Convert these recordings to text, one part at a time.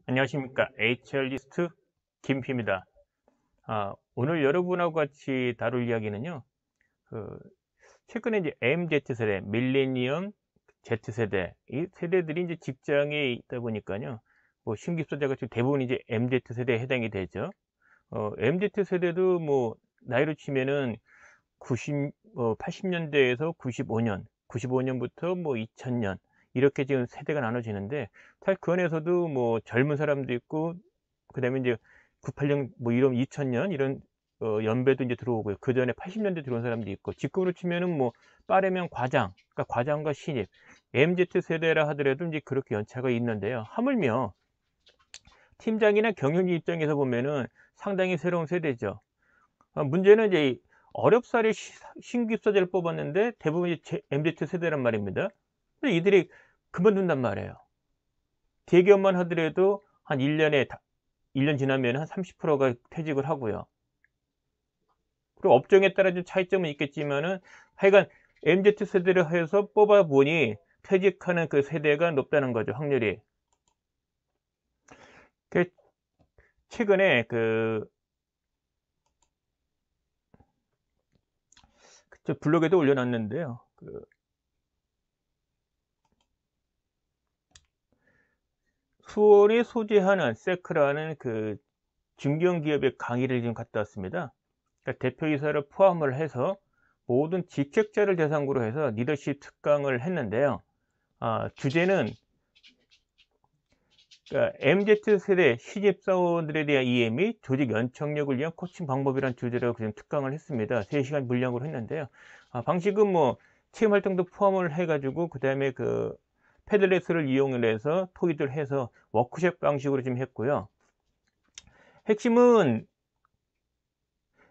안녕하십니까. HR리스트 김P입니다. 오늘 여러분하고 같이 다룰 이야기는요, 그, 최근에 이제 MZ세대, 밀레니엄 Z세대, 이 세대들이 이제 직장에 있다 보니까요, 뭐 신규 입사자가 지금 대부분 이제 MZ세대에 해당이 되죠. MZ세대도 뭐, 나이로 치면은 80년대에서 95년, 95년부터 뭐 2000년, 이렇게 지금 세대가 나눠지는데, 사실 그 안에서도 뭐 젊은 사람도 있고, 그 다음에 이제 98년, 뭐 이런 2000년, 이런 연배도 이제 들어오고요. 그 전에 80년대 들어온 사람도 있고, 직급으로 치면은 뭐, 빠르면 과장, 그러니까 과장과 신입, MZ세대라 하더라도 이제 그렇게 연차가 있는데요. 하물며, 팀장이나 경영진 입장에서 보면은 상당히 새로운 세대죠. 문제는 이제 어렵사리 신규 입사자를 뽑았는데 대부분 이제 MZ 세대란 말입니다. 근데 이들이 그만둔단 말이에요. 대기업만 하더라도 한 1년 지나면 한 30%가 퇴직을 하고요. 그리고 업종에 따라 좀 차이점은 있겠지만은 하여간 MZ 세대를 해서 뽑아보니 퇴직하는 그 세대가 높다는 거죠, 확률이. 최근에 저 블로그에도 올려놨는데요. 수원이 소재하는 세크라는 그 중견기업의 강의를 지금 갔다 왔습니다. 그러니까 대표이사를 포함을 해서 모든 직책자를 대상으로 해서 리더십 특강을 했는데요. 주제는 그러니까 MZ세대 신입사원들에 대한 이해 및 조직 연착력을 위한 코칭 방법이라는 주제로 지금 특강을 했습니다. 3시간 분량으로 했는데요. 방식은 뭐 체험 활동도 포함을 해가지고 그 다음에 그 패들렛을 이용을 해서 토의를 해서 워크숍 방식으로 지금 했고요. 핵심은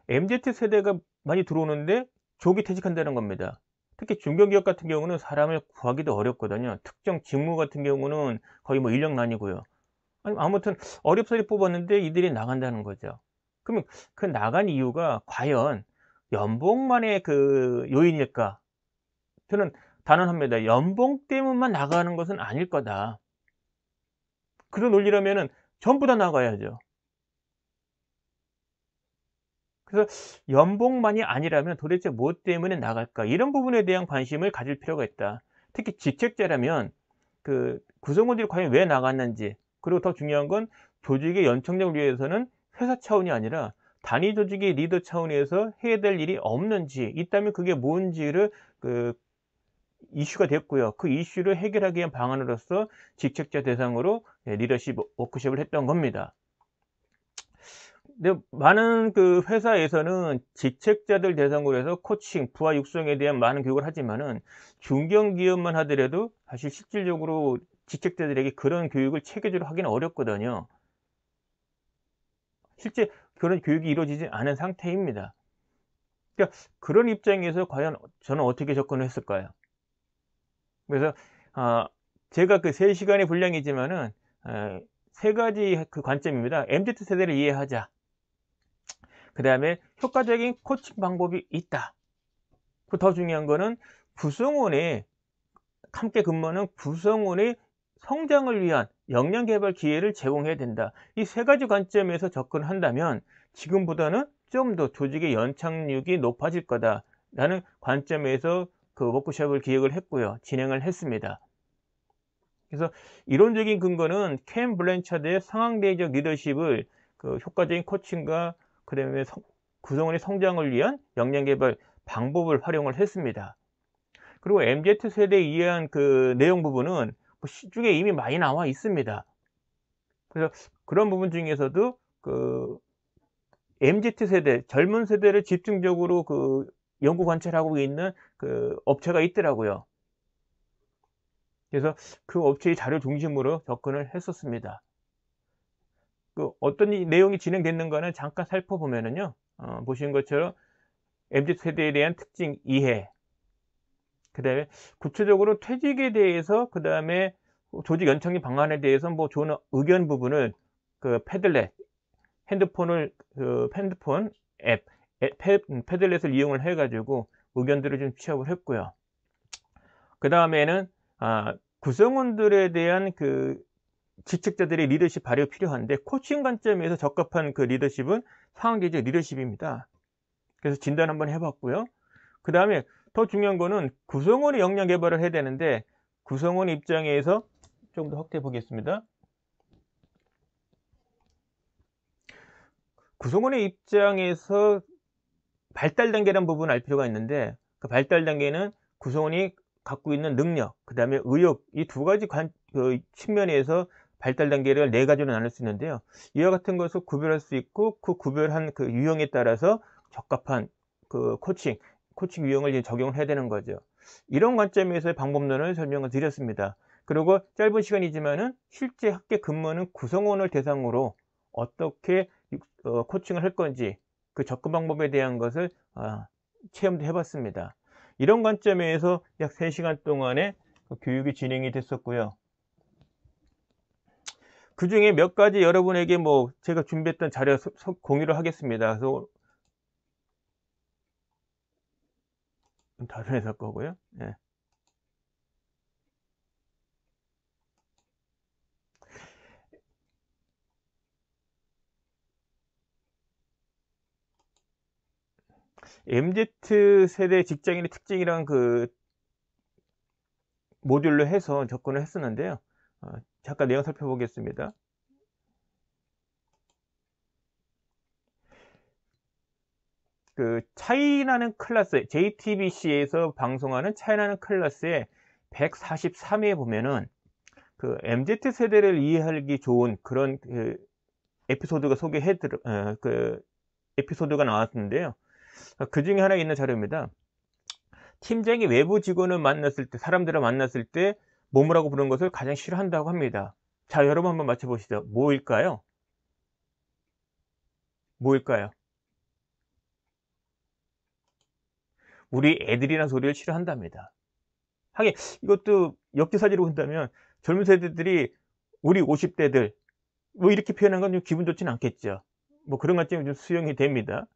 MZ세대가 많이 들어오는데 조기 퇴직한다는 겁니다. 특히 중견기업 같은 경우는 사람을 구하기도 어렵거든요. 특정 직무 같은 경우는 거의 뭐 인력난이고요. 아무튼 어렵사리 뽑았는데 이들이 나간다는 거죠. 그러면 그 나간 이유가 과연 연봉만의 그 요인일까? 저는 단언합니다. 연봉 때문만 나가는 것은 아닐 거다. 그런 논리라면은 전부 다 나가야죠. 그래서 연봉만이 아니라면 도대체 무엇 때문에 나갈까? 이런 부분에 대한 관심을 가질 필요가 있다. 특히 직책자라면 그 구성원들이 과연 왜 나갔는지, 그리고 더 중요한 건 조직의 연착력을 위해서는 회사 차원이 아니라 단위 조직의 리더 차원에서 해야 될 일이 없는지, 있다면 그게 뭔지를 그 이슈가 됐고요. 그 이슈를 해결하기 위한 방안으로서 직책자 대상으로 리더십 워크숍을 했던 겁니다. 근데 많은 그 회사에서는 직책자들 대상으로 해서 코칭, 부하 육성에 대한 많은 교육을 하지만은 중견기업만 하더라도 사실 실질적으로 직책자들에게 그런 교육을 체계적으로 하기는 어렵거든요. 실제 그런 교육이 이루어지지 않은 상태입니다. 그러니까 그런 입장에서 과연 저는 어떻게 접근을 했을까요? 그래서 제가 그 3시간의 분량이지만은 세 가지 그 관점입니다. MZ세대를 이해하자. 그 다음에 효과적인 코칭 방법이 있다. 더 중요한 거는 구성원의 함께 근무하는 구성원의 성장을 위한 역량 개발 기회를 제공해야 된다. 이 세 가지 관점에서 접근한다면 지금보다는 좀 더 조직의 연착륙이 높아질 거다라는 관점에서 그 워크숍을 기획을 했고요. 진행을 했습니다. 그래서 이론적인 근거는 켄 블랜차드의 상황대적 리더십을 그 효과적인 코칭과 그다음에 구성원의 성장을 위한 역량 개발 방법을 활용을 했습니다. 그리고 MZ세대에 의한 그 내용 부분은 뭐 시중에 이미 많이 나와 있습니다. 그래서 그런 부분 중에서도 그 MZ세대, 젊은 세대를 집중적으로 그 연구 관찰하고 있는 그 업체가 있더라고요. 그래서 그 업체의 자료 중심으로 접근을 했었습니다. 그 어떤 내용이 진행됐는가는 잠깐 살펴보면은요, 보시는 것처럼 MZ세대에 대한 특징 이해, 그 다음에 구체적으로 퇴직에 대해서, 그 다음에 조직 연착륙 방안에 대해서 뭐 좋은 의견 부분을 그 패들렛, 핸드폰 앱, 패들렛을 이용을 해가지고 의견들을 좀 취합을 했고요. 그 다음에는 구성원들에 대한 그 직책자들의 리더십 발휘가 필요한데, 코칭 관점에서 적합한 그 리더십은 상황계적 리더십입니다. 그래서 진단 한번 해봤고요. 그 다음에 더 중요한 거는 구성원의 역량 개발을 해야 되는데, 구성원 입장에서 좀 더 확대해 보겠습니다. 구성원의 입장에서 발달 단계라는 부분을 알 필요가 있는데, 그 발달 단계는 구성원이 갖고 있는 능력, 그 다음에 의욕, 이 두 가지 측면에서 발달 단계를 네 가지로 나눌 수 있는데요. 이와 같은 것을 구별할 수 있고, 그 구별한 그 유형에 따라서 적합한 그 코칭 유형을 적용을 해야 되는 거죠. 이런 관점에서의 방법론을 설명을 드렸습니다. 그리고 짧은 시간이지만은 실제 학교 근무하는 구성원을 대상으로 어떻게 코칭을 할 건지, 그 접근 방법에 대한 것을 체험도 해봤습니다. 이런 관점에서 약 3시간 동안의 교육이 진행이 됐었고요. 그 중에 몇 가지 여러분에게 제가 준비했던 자료 공유를 하겠습니다. 그래서 다른 회사 거고요. 네. MZ세대 직장인의 특징이란 그 모듈로 해서 접근을 했었는데요. 잠깐 내용 살펴보겠습니다. 그 차이나는 클래스, JTBC에서 방송하는 차이나는 클래스의 143회에 보면은 그 MZ세대를 이해하기 좋은 그런 그 에피소드가 그 에피소드가 나왔는데요. 그 중에 하나 있는 자료입니다. 팀장이 외부 직원을 만났을 때, 사람들을 만났을 때 뭐라고 부르는 것을 가장 싫어한다고 합니다. 자, 여러분 한번 맞춰보시죠. 뭐일까요? 뭐일까요? 우리 애들이란 소리를 싫어한답니다. 하긴 이것도 역지사지로 본다면 젊은 세대들이 우리 50대들 이렇게 표현한 건 좀 기분 좋지는 않겠죠. 그런 관점이 좀 수용이 됩니다.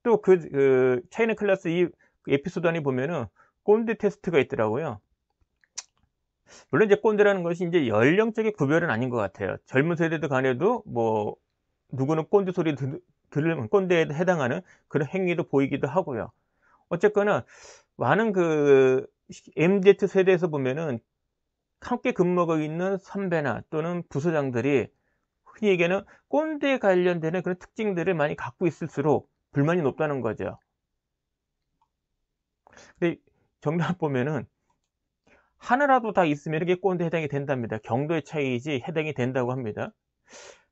또 차이나 클래스 이 에피소드 안에 보면은 꼰대 테스트가 있더라고요. 물론 이제 꼰대라는 것이 이제 연령적인 구별은 아닌 것 같아요. 젊은 세대들 간에도 누구는 꼰대 소리 들으면 꼰대에 해당하는 그런 행위도 보이기도 하고요. 어쨌거나 많은 그 MZ 세대에서 보면은 함께 근무하고 있는 선배나 또는 부서장들이 흔히 얘기하는 꼰대에 관련되는 그런 특징들을 많이 갖고 있을수록 불만이 높다는 거죠. 근데 정답 보면은 하나라도 다 있으면 이게 꼰대 해당이 된답니다. 경도의 차이이지 해당이 된다고 합니다.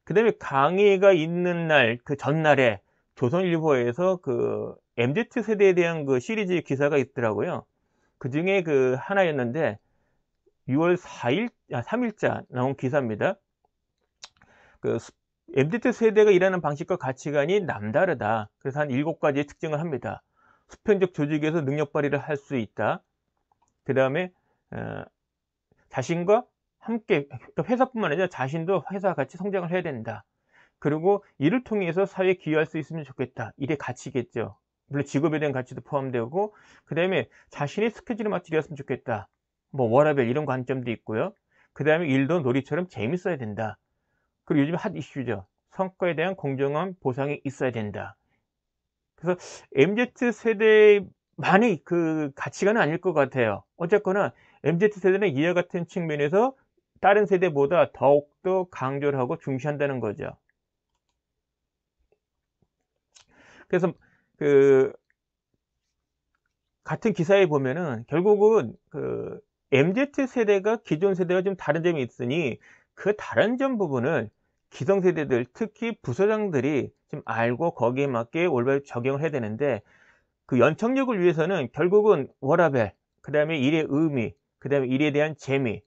그 다음에 강의가 있는 날, 그 전날에 조선일보에서 그 MZ 세대에 대한 그 시리즈 기사가 있더라고요. 그 중에 그 하나였는데 6월 3일자 나온 기사입니다. 그 MZ 세대가 일하는 방식과 가치관이 남다르다. 그래서 한 7가지의 특징을 합니다. 수평적 조직에서 능력 발휘를 할 수 있다. 그 다음에 자신과 함께, 회사뿐만 아니라 자신도 회사와 같이 성장을 해야 된다. 그리고 이를 통해서 사회에 기여할 수 있으면 좋겠다. 일의 가치겠죠. 물론 직업에 대한 가치도 포함되고, 그 다음에 자신의 스케줄에 맞춰 일했으면 좋겠다. 워라밸 이런 관점도 있고요. 그 다음에 일도 놀이처럼 재밌어야 된다. 그리고 요즘 핫 이슈죠. 성과에 대한 공정한 보상이 있어야 된다. 그래서 MZ 세대만의 그 가치관은 아닐 것 같아요. 어쨌거나 MZ 세대는 이와 같은 측면에서 다른 세대보다 더욱더 강조를 하고 중시한다는 거죠. 그래서 그 같은 기사에 보면은 결국은 그 MZ 세대가 기존 세대와 좀 다른 점이 있으니 그 다른 점 부분을 기성세대들, 특히 부서장들이 좀 알고 거기에 맞게 올바르게 적용을 해야 되는데, 그 연착륙을 위해서는 결국은 워라밸, 그 다음에 일의 의미, 그 다음에 일에 대한 재미,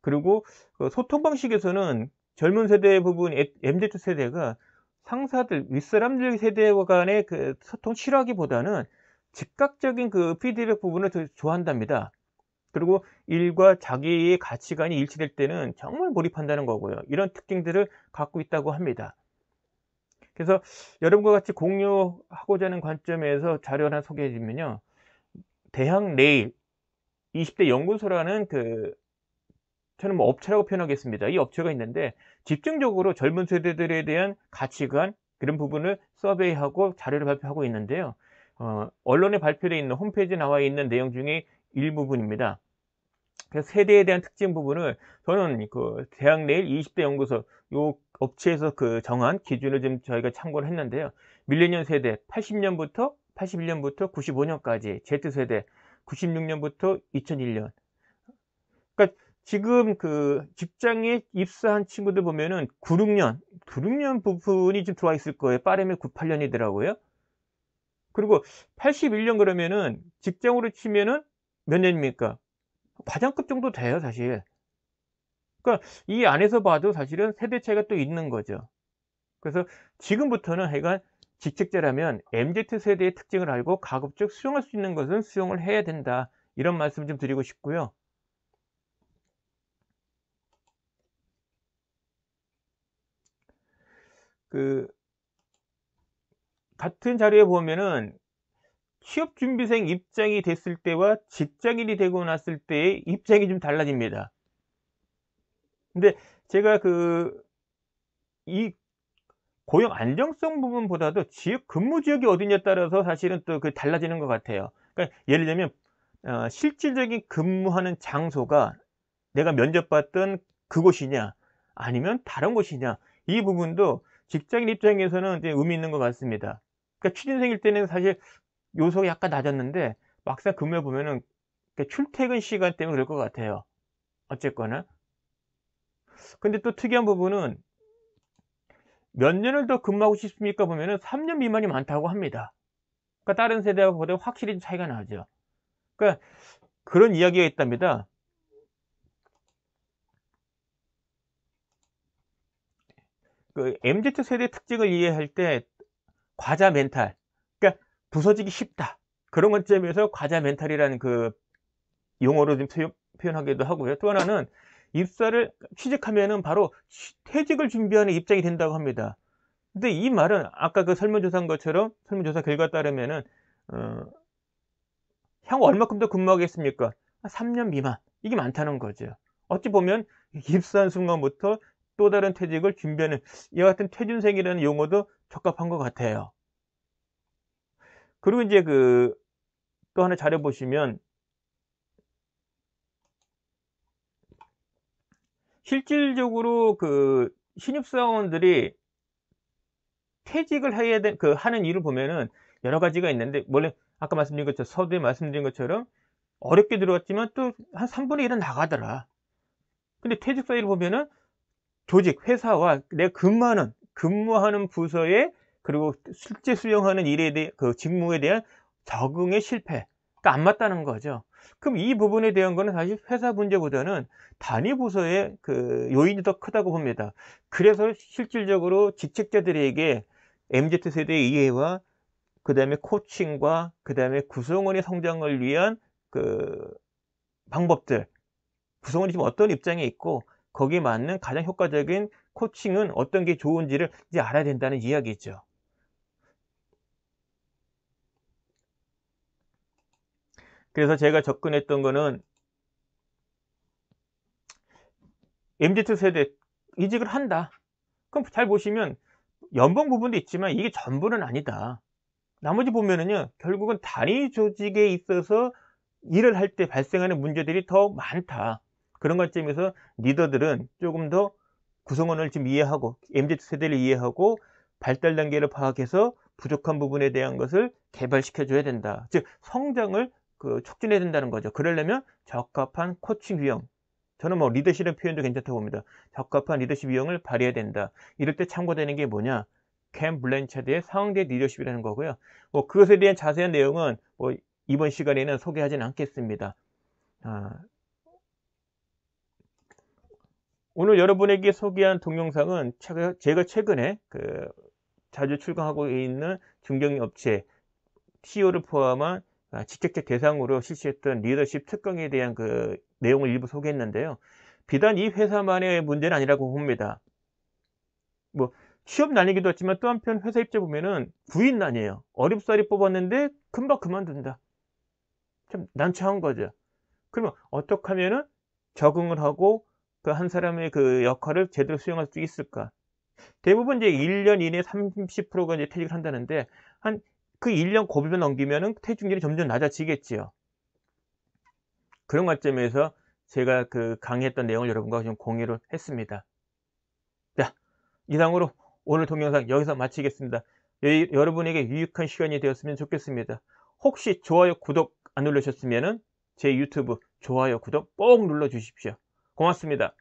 그리고 그 소통 방식에서는 젊은 세대 부분, MZ 세대가 상사들, 윗사람들 세대와 간의 그 소통 싫어하기보다는 즉각적인 그 피드백 부분을 더 좋아한답니다. 그리고 일과 자기의 가치관이 일치될 때는 정말 몰입한다는 거고요. 이런 특징들을 갖고 있다고 합니다. 그래서 여러분과 같이 공유하고자 하는 관점에서 자료 하나 소개해 주면요. 대학 내일 20대 연구소라는 그 저는 뭐 업체라고 표현하겠습니다. 이 업체가 있는데 집중적으로 젊은 세대들에 대한 가치관 그런 부분을 서베이하고 자료를 발표하고 있는데요. 언론에 발표되어 있는 홈페이지에 나와 있는 내용 중에 일부분입니다. 그래서 세대에 대한 특징 부분을 저는 그 대학 내일 20대 연구소 요 업체에서 그 정한 기준을 좀 저희가 참고를 했는데요. 밀레니엄 세대 81년부터 95년까지, Z세대 96년부터 2001년. 그러니까 지금 그 직장에 입사한 친구들 보면은 96년 부분이 좀 들어와 있을 거예요. 빠르면 98년이더라고요. 그리고 81년 그러면은 직장으로 치면은 몇 년입니까? 과장급 정도 돼요, 사실. 그러니까 이 안에서 봐도 사실은 세대 차이가 또 있는 거죠. 그래서 지금부터는 하여간 직책자라면 MZ세대의 특징을 알고 가급적 수용할 수 있는 것은 수용을 해야 된다. 이런 말씀 좀 드리고 싶고요. 그 같은 자료에 보면은 취업준비생 입장이 됐을 때와 직장인이 되고 났을 때의 입장이 좀 달라집니다. 근데 제가 이 고용 안정성 부분보다도 근무 지역이 어디냐에 따라서 사실은 또 달라지는 것 같아요. 그러니까 예를 들면 실질적인 근무하는 장소가 내가 면접봤던 그곳이냐 아니면 다른 곳이냐, 이 부분도 직장인 입장에서는 이제 의미 있는 것 같습니다. 그러니까 취준생일 때는 사실 요소가 약간 낮았는데 막상 근무해 보면은 출퇴근 시간 때문에 그럴 것 같아요. 어쨌거나. 근데 또 특이한 부분은 몇 년을 더 근무하고 싶습니까 보면은 3년 미만이 많다고 합니다. 그러니까 다른 세대하고보다 확실히 차이가 나죠. 그러니까 그런 이야기가 있답니다. 그 MZ 세대 특징을 이해할 때 과자 멘탈, 그러니까 부서지기 쉽다. 그런 관점에서 과자 멘탈이라는 그 용어로 좀 표현하기도 하고요. 또 하나는 입사를 취직하면은 바로 퇴직을 준비하는 입장이 된다고 합니다. 근데 이 말은 아까 그 설문조사한 것처럼 설문조사 결과에 따르면은 어, 향후 얼마큼 더 근무하겠습니까? 3년 미만. 이게 많다는 거죠. 어찌 보면 입사한 순간부터 또 다른 퇴직을 준비하는 이와 같은 퇴준생이라는 용어도 적합한 것 같아요. 그리고 이제 또 하나 자료 보시면 실질적으로 신입사원들이 퇴직을 해야 하는 이유를 보면은 여러 가지가 있는데, 원래 아까 말씀드린 것처럼 서두에 말씀드린 것처럼 어렵게 들어왔지만 또 한 3분의 1은 나가더라. 근데 퇴직 사유를 보면은 조직, 회사와 내가 근무하는 부서에, 그리고 실제 수행하는 일에 대해 직무에 대한 적응의 실패, 그러니까 안 맞다는 거죠. 그럼 이 부분에 대한 거는 사실 회사 문제보다는 단위 부서의 요인이 더 크다고 봅니다. 그래서 실질적으로 직책자들에게 MZ 세대의 이해와 그다음에 코칭과 그다음에 구성원의 성장을 위한 그 방법들, 구성원이 지금 어떤 입장에 있고 거기에 맞는 가장 효과적인 코칭은 어떤 게 좋은지를 이제 알아야 된다는 이야기죠. 그래서 제가 접근했던 거는 MZ 세대 이직을 한다. 그럼 잘 보시면 연봉 부분도 있지만 이게 전부는 아니다. 나머지 보면은요, 결국은 단위 조직에 있어서 일을 할 때 발생하는 문제들이 더 많다. 그런 관점에서 리더들은 조금 더 구성원을 지금 이해하고 MZ 세대를 이해하고 발달 단계를 파악해서 부족한 부분에 대한 것을 개발시켜 줘야 된다. 즉 성장을 촉진해야 된다는 거죠. 그러려면 적합한 코칭 유형, 저는 뭐 리더십의 표현도 괜찮다고 봅니다. 적합한 리더십 유형을 발휘해야 된다. 이럴 때 참고되는 게 뭐냐? 캠 블랜차드의 상황대 리더십이라는 거고요. 뭐 그것에 대한 자세한 내용은 뭐 이번 시간에는 소개하진 않겠습니다. 오늘 여러분에게 소개한 동영상은 제가 최근에 자주 출강하고 있는 중견 업체 CEO를 포함한 직책자 대상으로 실시했던 리더십 특강에 대한 내용을 일부 소개했는데요. 비단 이 회사만의 문제는 아니라고 봅니다. 뭐 취업 난이기도 했지만 또 한편 회사 입장에 보면은 구인 난이에요. 어렵사리 뽑았는데 금방 그만둔다. 참 난처한 거죠. 그러면 어떻게 하면은 적응을 하고 그 한 사람의 그 역할을 제대로 수행할 수 있을까? 대부분 이제 1년 이내에 30%가 이제 퇴직을 한다는데 한 그 1년 고비만 넘기면은 퇴직률이 점점 낮아지겠지요. 그런 관점에서 제가 그 강의했던 내용을 여러분과 좀 공유를 했습니다. 자, 이상으로 오늘 동영상 여기서 마치겠습니다. 여러분에게 유익한 시간이 되었으면 좋겠습니다. 혹시 좋아요, 구독 안 누르셨으면은 제 유튜브 좋아요, 구독 꼭 눌러 주십시오. 고맙습니다.